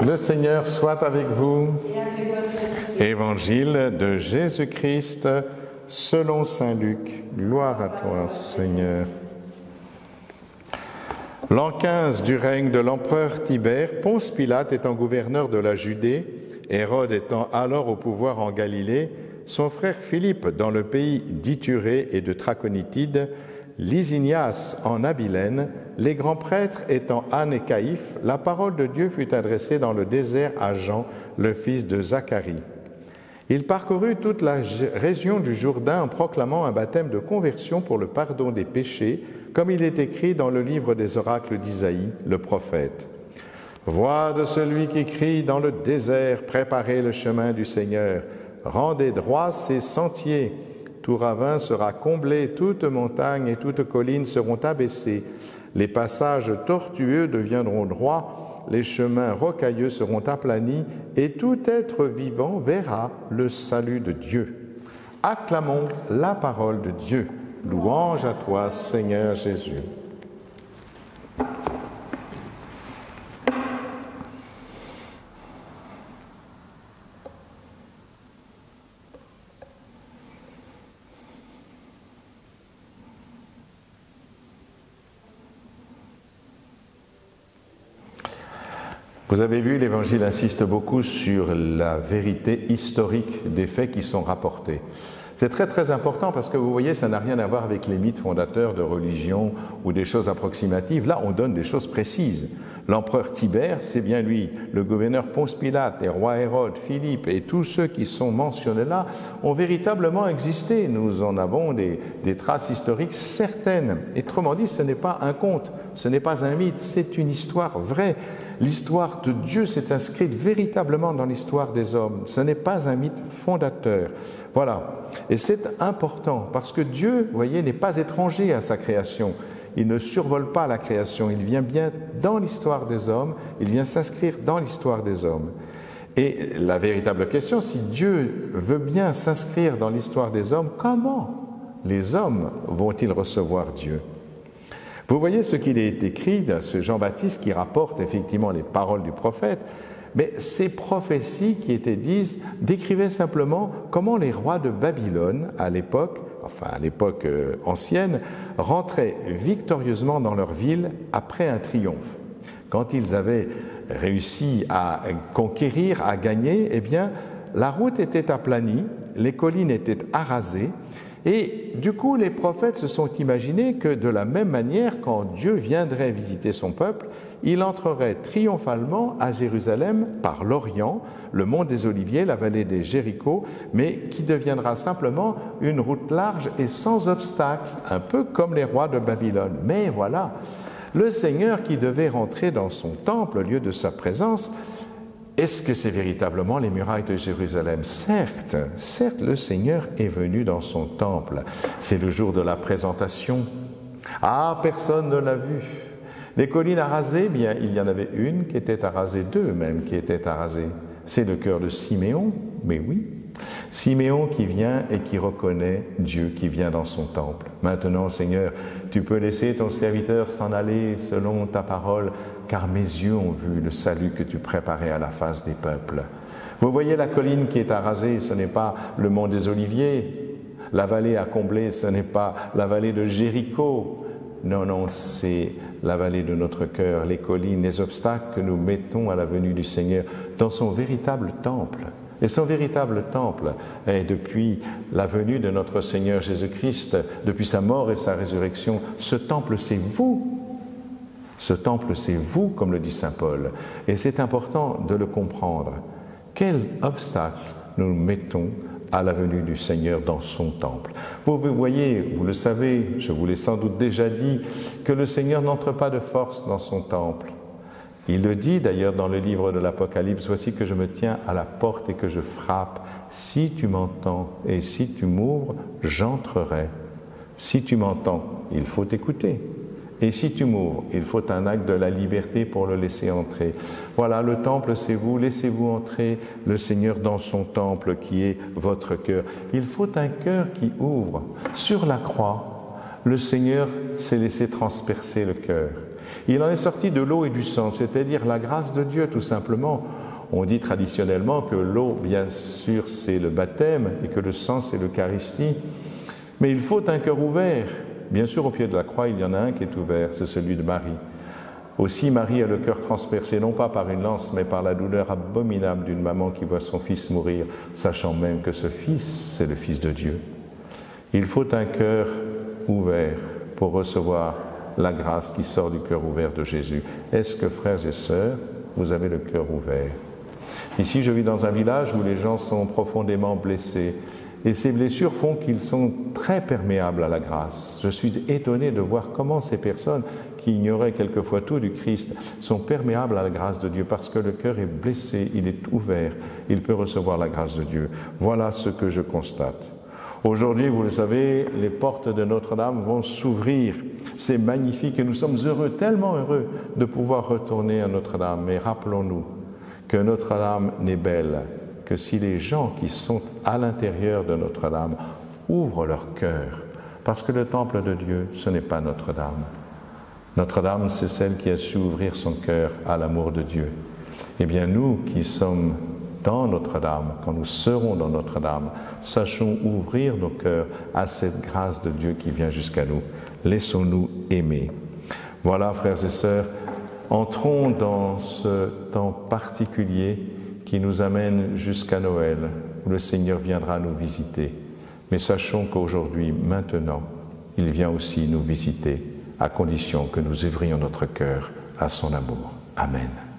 Le Seigneur soit avec vous. Évangile de Jésus-Christ selon saint Luc. Gloire à toi, Seigneur. L'an 15 du règne de l'empereur Tibère, Ponce Pilate étant gouverneur de la Judée, Hérode étant alors au pouvoir en Galilée, son frère Philippe dans le pays d'Ithurée et de Trachonitide, Lysinias en Abilène, les grands prêtres étant Anne et Caïphe, la parole de Dieu fut adressée dans le désert à Jean, le fils de Zacharie. Il parcourut toute la région du Jourdain en proclamant un baptême de conversion pour le pardon des péchés, comme il est écrit dans le livre des oracles d'Isaïe, le prophète. Voix de celui qui crie dans le désert, préparez le chemin du Seigneur, rendez droits ses sentiers. Tout ravin sera comblé, toute montagne et toute colline seront abaissées. Les passages tortueux deviendront droits, les chemins rocailleux seront aplanis, et tout être vivant verra le salut de Dieu. Acclamons la parole de Dieu. Louange à toi, Seigneur Jésus. Vous avez vu, l'Évangile insiste beaucoup sur la vérité historique des faits qui sont rapportés. C'est très très important parce que vous voyez, ça n'a rien à voir avec les mythes fondateurs de religion ou des choses approximatives. Là, on donne des choses précises. L'empereur Tibère, c'est bien lui. Le gouverneur Ponce Pilate, les rois Hérode, Philippe et tous ceux qui sont mentionnés là ont véritablement existé. Nous en avons des traces historiques certaines. Et autrement dit, ce n'est pas un conte, ce n'est pas un mythe, c'est une histoire vraie. L'histoire de Dieu s'est inscrite véritablement dans l'histoire des hommes. Ce n'est pas un mythe fondateur. Voilà. Et c'est important parce que Dieu, vous voyez, n'est pas étranger à sa création. Il ne survole pas la création. Il vient bien dans l'histoire des hommes. Il vient s'inscrire dans l'histoire des hommes. Et la véritable question, si Dieu veut bien s'inscrire dans l'histoire des hommes, comment les hommes vont-ils recevoir Dieu ? Vous voyez ce qu'il est écrit de ce Jean-Baptiste qui rapporte effectivement les paroles du prophète, mais ces prophéties qui étaient dites décrivaient simplement comment les rois de Babylone, à l'époque ancienne, rentraient victorieusement dans leur ville après un triomphe. Quand ils avaient réussi à conquérir, à gagner, eh bien, la route était aplanie, les collines étaient arasées, et du coup, les prophètes se sont imaginés que de la même manière, quand Dieu viendrait visiter son peuple, il entrerait triomphalement à Jérusalem par l'Orient, le mont des Oliviers, la vallée des Jéricho, mais qui deviendra simplement une route large et sans obstacle, un peu comme les rois de Babylone. Mais voilà, le Seigneur qui devait rentrer dans son temple, lieu de sa présence, est-ce que c'est véritablement les murailles de Jérusalem ? Certes, le Seigneur est venu dans son temple. C'est le jour de la présentation. Ah, personne ne l'a vu. Les collines arasées, bien, il y en avait une qui était arasée, deux même qui étaient arasées. C'est le cœur de Siméon, mais oui. Siméon qui vient et qui reconnaît Dieu qui vient dans son temple. Maintenant, Seigneur, tu peux laisser ton serviteur s'en aller selon ta parole, car mes yeux ont vu le salut que tu préparais à la face des peuples. Vous voyez la colline qui est arasée, ce n'est pas le mont des Oliviers. La vallée à combler, ce n'est pas la vallée de Jéricho. Non, c'est la vallée de notre cœur, les collines, les obstacles que nous mettons à la venue du Seigneur dans son véritable temple. Et son véritable temple est depuis la venue de notre Seigneur Jésus-Christ, depuis sa mort et sa résurrection. Ce temple, c'est vous. Ce temple, c'est vous, comme le dit saint Paul. Et c'est important de le comprendre. Quel obstacle nous mettons à la venue du Seigneur dans son temple. Vous voyez, vous le savez, je vous l'ai sans doute déjà dit, que le Seigneur n'entre pas de force dans son temple. Il le dit d'ailleurs dans le livre de l'Apocalypse, « Voici que je me tiens à la porte et que je frappe. Si tu m'entends et si tu m'ouvres, j'entrerai. » Si tu m'entends, il faut écouter. Et si tu m'ouvres, il faut un acte de la liberté pour le laisser entrer. Voilà, le temple, c'est vous. Laissez-vous entrer le Seigneur dans son temple qui est votre cœur. Il faut un cœur qui ouvre. Sur la croix, le Seigneur s'est laissé transpercer le cœur. Il en est sorti de l'eau et du sang, c'est-à-dire la grâce de Dieu tout simplement. On dit traditionnellement que l'eau, bien sûr, c'est le baptême et que le sang, c'est l'Eucharistie. Mais il faut un cœur ouvert. Bien sûr, au pied de la croix, il y en a un qui est ouvert, c'est celui de Marie. Aussi, Marie a le cœur transpercé, non pas par une lance, mais par la douleur abominable d'une maman qui voit son fils mourir, sachant même que ce fils, c'est le Fils de Dieu. Il faut un cœur ouvert pour recevoir la grâce qui sort du cœur ouvert de Jésus. Est-ce que, frères et sœurs, vous avez le cœur ouvert? Ici, je vis dans un village où les gens sont profondément blessés. Et ces blessures font qu'ils sont très perméables à la grâce. Je suis étonné de voir comment ces personnes qui ignoraient quelquefois tout du Christ sont perméables à la grâce de Dieu parce que le cœur est blessé, il est ouvert, il peut recevoir la grâce de Dieu. Voilà ce que je constate. Aujourd'hui, vous le savez, les portes de Notre-Dame vont s'ouvrir. C'est magnifique et nous sommes heureux, tellement heureux de pouvoir retourner à Notre-Dame. Mais rappelons-nous que Notre-Dame n'est belle que si les gens qui sont à l'intérieur de Notre-Dame ouvrent leur cœur. Parce que le temple de Dieu, ce n'est pas Notre-Dame. Notre-Dame, c'est celle qui a su ouvrir son cœur à l'amour de Dieu. Eh bien, nous qui sommes dans Notre-Dame, quand nous serons dans Notre-Dame, sachons ouvrir nos cœurs à cette grâce de Dieu qui vient jusqu'à nous. Laissons-nous aimer. Voilà, frères et sœurs, entrons dans ce temps particulier qui nous amène jusqu'à Noël, où le Seigneur viendra nous visiter. Mais sachons qu'aujourd'hui, maintenant, il vient aussi nous visiter, à condition que nous ouvrions notre cœur à son amour. Amen.